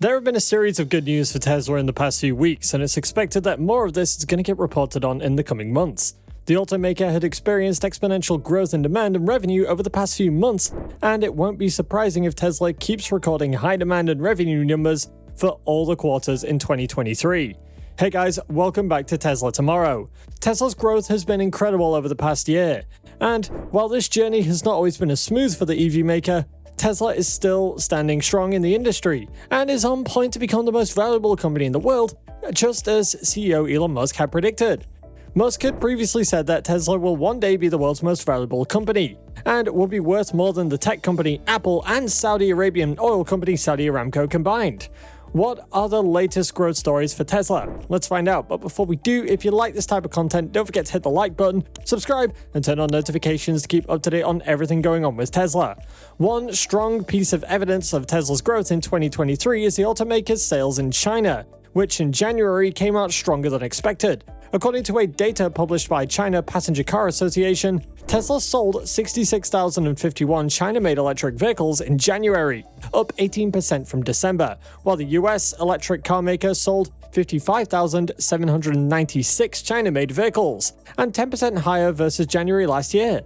There have been a series of good news for Tesla in the past few weeks, and it's expected that more of this is going to get reported on in the coming months. The automaker had experienced exponential growth in demand and revenue over the past few months, and it won't be surprising if Tesla keeps recording high demand and revenue numbers for all the quarters in 2023. Hey guys, welcome back to Tesla Tomorrow. Tesla's growth has been incredible over the past year, and while this journey has not always been as smooth for the EV maker, Tesla is still standing strong in the industry and is on point to become the most valuable company in the world, just as CEO Elon Musk had predicted. Musk had previously said that Tesla will one day be the world's most valuable company and will be worth more than the tech company Apple and Saudi Arabian oil company Saudi Aramco combined. What are the latest growth stories for Tesla? Let's find out, but before we do, if you like this type of content, don't forget to hit the like button, subscribe, and turn on notifications to keep up to date on everything going on with Tesla. One strong piece of evidence of Tesla's growth in 2023 is the automaker's sales in China, which in January came out stronger than expected. According to data published by China Passenger Car Association, Tesla sold 66,051 China-made electric vehicles in January, up 18% from December, while the US electric car maker sold 55,796 China-made vehicles, and 10% higher versus January last year.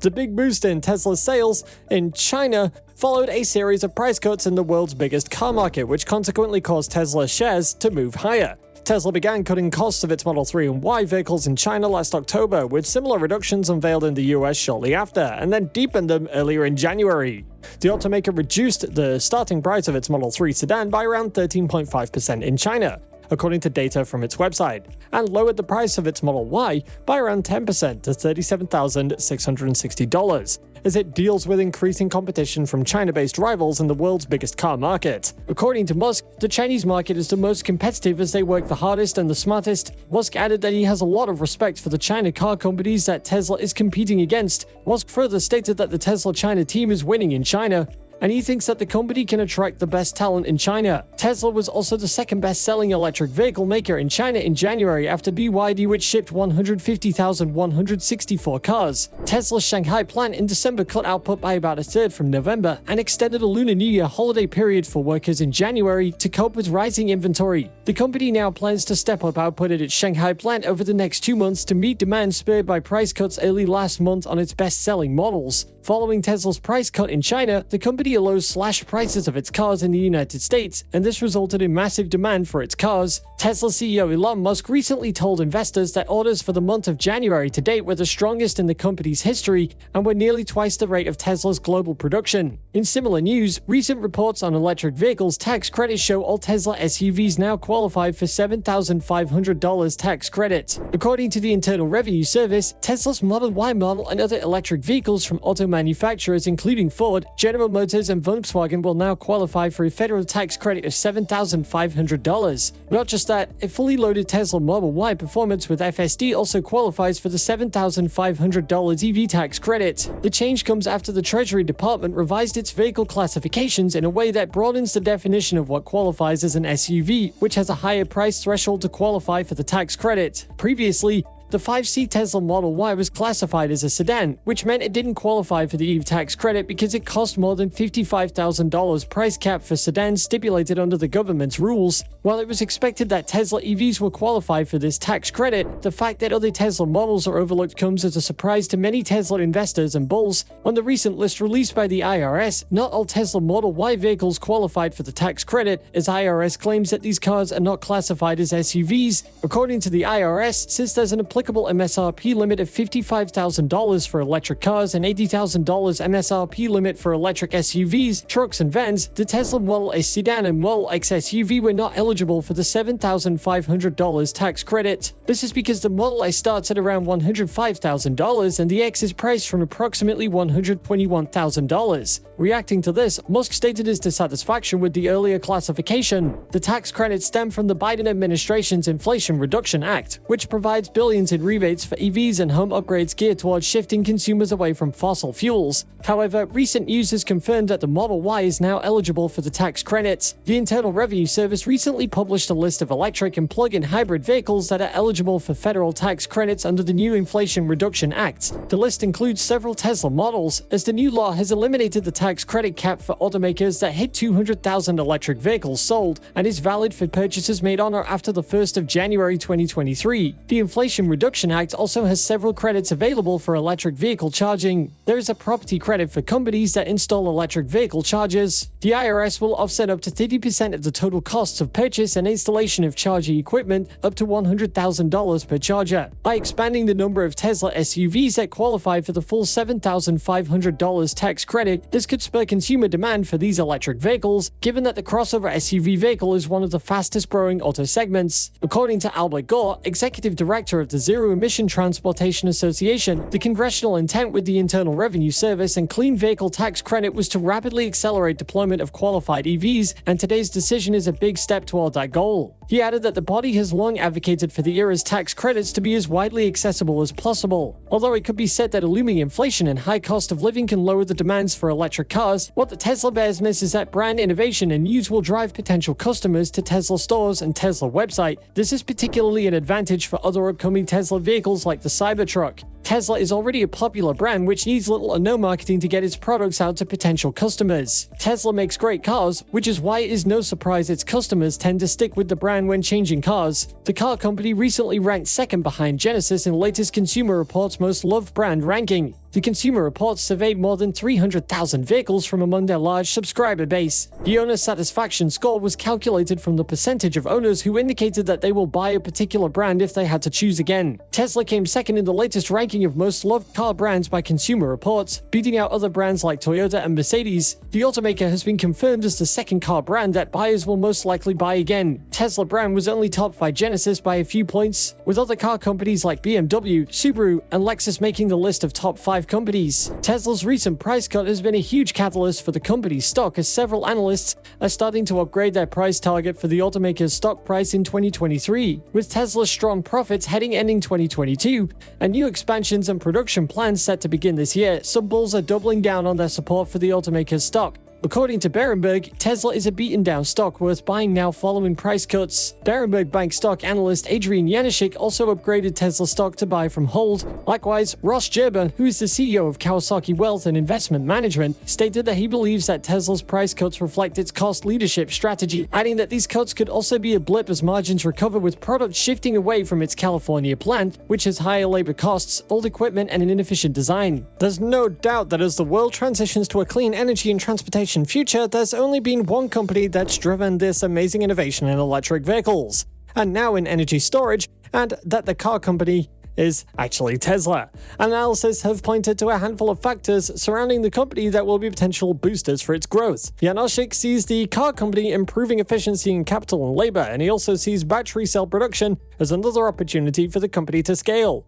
The big boost in Tesla's sales in China followed a series of price cuts in the world's biggest car market, which consequently caused Tesla shares to move higher. Tesla began cutting costs of its Model 3 and Y vehicles in China last October, with similar reductions unveiled in the US shortly after, and then deepened them earlier in January. The automaker reduced the starting price of its Model 3 sedan by around 13.5% in China, according to data from its website, and lowered the price of its Model Y by around 10% to $37,660, as it deals with increasing competition from China-based rivals in the world's biggest car market. According to Musk, the Chinese market is the most competitive as they work the hardest and the smartest. Musk added that he has a lot of respect for the China car companies that Tesla is competing against. Musk further stated that the Tesla China team is winning in China, and he thinks that the company can attract the best talent in China. Tesla was also the second best-selling electric vehicle maker in China in January after BYD, which shipped 150,164 cars. Tesla's Shanghai plant in December cut output by about a third from November and extended a Lunar New Year holiday period for workers in January to cope with rising inventory. The company now plans to step up output at its Shanghai plant over the next 2 months to meet demand spurred by price cuts early last month on its best-selling models. Following Tesla's price cut in China, the company alone slashed prices of its cars in the United States, and this resulted in massive demand for its cars. Tesla CEO Elon Musk recently told investors that orders for the month of January to date were the strongest in the company's history and were nearly twice the rate of Tesla's global production. In similar news, recent reports on electric vehicles tax credits show all Tesla SUVs now qualify for $7,500 tax credit. According to the Internal Revenue Service, Tesla's Model Y model and other electric vehicles from auto manufacturers including Ford, General Motors, and Volkswagen will now qualify for a federal tax credit of $7,500. Not just that, a fully loaded Tesla Model Y Performance with FSD also qualifies for the $7,500 EV tax credit. The change comes after the Treasury Department revised its vehicle classifications in a way that broadens the definition of what qualifies as an SUV, which has a higher price threshold to qualify for the tax credit. Previously, the 5-seat Tesla Model Y was classified as a sedan, which meant it didn't qualify for the EV tax credit because it cost more than $55,000 price cap for sedans stipulated under the government's rules. While it was expected that Tesla EVs will qualify for this tax credit, the fact that other Tesla models are overlooked comes as a surprise to many Tesla investors and bulls. On the recent list released by the IRS, not all Tesla Model Y vehicles qualified for the tax credit, as IRS claims that these cars are not classified as SUVs. According to the IRS, since there's an applicable MSRP limit of $55,000 for electric cars and $80,000 MSRP limit for electric SUVs, trucks, and vans, the Tesla Model S sedan and Model X SUV were not eligible for the $7,500 tax credit. This is because the Model S starts at around $105,000 and the X is priced from approximately $121,000. Reacting to this, Musk stated his dissatisfaction with the earlier classification. The tax credits stem from the Biden administration's Inflation Reduction Act, which provides billions investments in rebates for EVs and home upgrades geared towards shifting consumers away from fossil fuels. However, recent news has confirmed that the Model Y is now eligible for the tax credits. The Internal Revenue Service recently published a list of electric and plug-in hybrid vehicles that are eligible for federal tax credits under the new Inflation Reduction Act. The list includes several Tesla models, as the new law has eliminated the tax credit cap for automakers that hit 200,000 electric vehicles sold and is valid for purchases made on or after the 1st of January 2023. The Inflation Reduction Act also has several credits available for electric vehicle charging. There is a property credit for companies that install electric vehicle chargers. The IRS will offset up to 30% of the total costs of purchase and installation of charging equipment, up to $100,000 per charger. By expanding the number of Tesla SUVs that qualify for the full $7,500 tax credit, this could spur consumer demand for these electric vehicles, given that the crossover SUV vehicle is one of the fastest growing auto segments. According to Albert Gore, executive director of the Zero Emission Transportation Association, the congressional intent with the Internal Revenue Service and Clean Vehicle Tax Credit was to rapidly accelerate deployment of qualified EVs, and today's decision is a big step toward that goal. He added that the body has long advocated for the era's tax credits to be as widely accessible as possible. Although it could be said that a looming inflation and high cost of living can lower the demands for electric cars, what the Tesla bears miss is that brand innovation and news will drive potential customers to Tesla stores and Tesla website. This is particularly an advantage for other upcoming Tesla vehicles like the Cybertruck. Tesla is already a popular brand which needs little or no marketing to get its products out to potential customers. Tesla makes great cars, which is why it is no surprise its customers tend to stick with the brand when changing cars. The car company recently ranked second behind Genesis in latest Consumer Reports' most loved brand ranking. The Consumer Reports surveyed more than 300,000 vehicles from among their large subscriber base. The owner satisfaction score was calculated from the percentage of owners who indicated that they will buy a particular brand if they had to choose again. Tesla came second in the latest ranking of most loved car brands by Consumer Reports, beating out other brands like Toyota and Mercedes. The automaker has been confirmed as the second car brand that buyers will most likely buy again. Tesla brand was only topped by Genesis by a few points, with other car companies like BMW, Subaru, and Lexus making the list of top 5 companies. Tesla's recent price cut has been a huge catalyst for the company's stock, as several analysts are starting to upgrade their price target for the automaker's stock price in 2023. With Tesla's strong profits ending 2022 and new expansions and production plans set to begin this year, some bulls are doubling down on their support for the automaker's stock. According to Berenberg, Tesla is a beaten-down stock worth buying now following price cuts. Berenberg Bank stock analyst Adrian Janishik also upgraded Tesla stock to buy from hold. Likewise, Ross Gerber, who is the CEO of Kawasaki Wealth and Investment Management, stated that he believes that Tesla's price cuts reflect its cost leadership strategy, adding that these cuts could also be a blip as margins recover with products shifting away from its California plant, which has higher labor costs, old equipment, and an inefficient design. There's no doubt that as the world transitions to a clean energy and transportation future, there's only been one company that's driven this amazing innovation in electric vehicles, and now in energy storage, and that the car company is actually Tesla. Analysis have pointed to a handful of factors surrounding the company that will be potential boosters for its growth. Janoschik sees the car company improving efficiency in capital and labor, and he also sees battery cell production as another opportunity for the company to scale.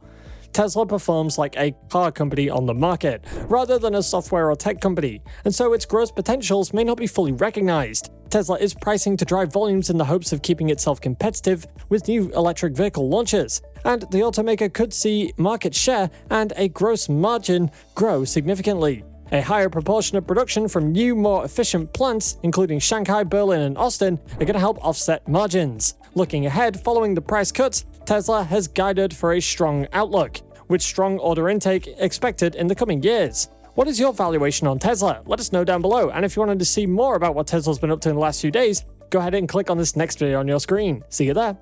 Tesla performs like a car company on the market, rather than a software or tech company, and so its growth potentials may not be fully recognized. Tesla is pricing to drive volumes in the hopes of keeping itself competitive with new electric vehicle launches, and the automaker could see market share and a gross margin grow significantly. A higher proportion of production from new, more efficient plants, including Shanghai, Berlin, and Austin, are going to help offset margins. Looking ahead, following the price cuts, Tesla has guided for a strong outlook, with strong order intake expected in the coming years. What is your valuation on Tesla? Let us know down below, and if you wanted to see more about what Tesla's been up to in the last few days, go ahead and click on this next video on your screen. See you there.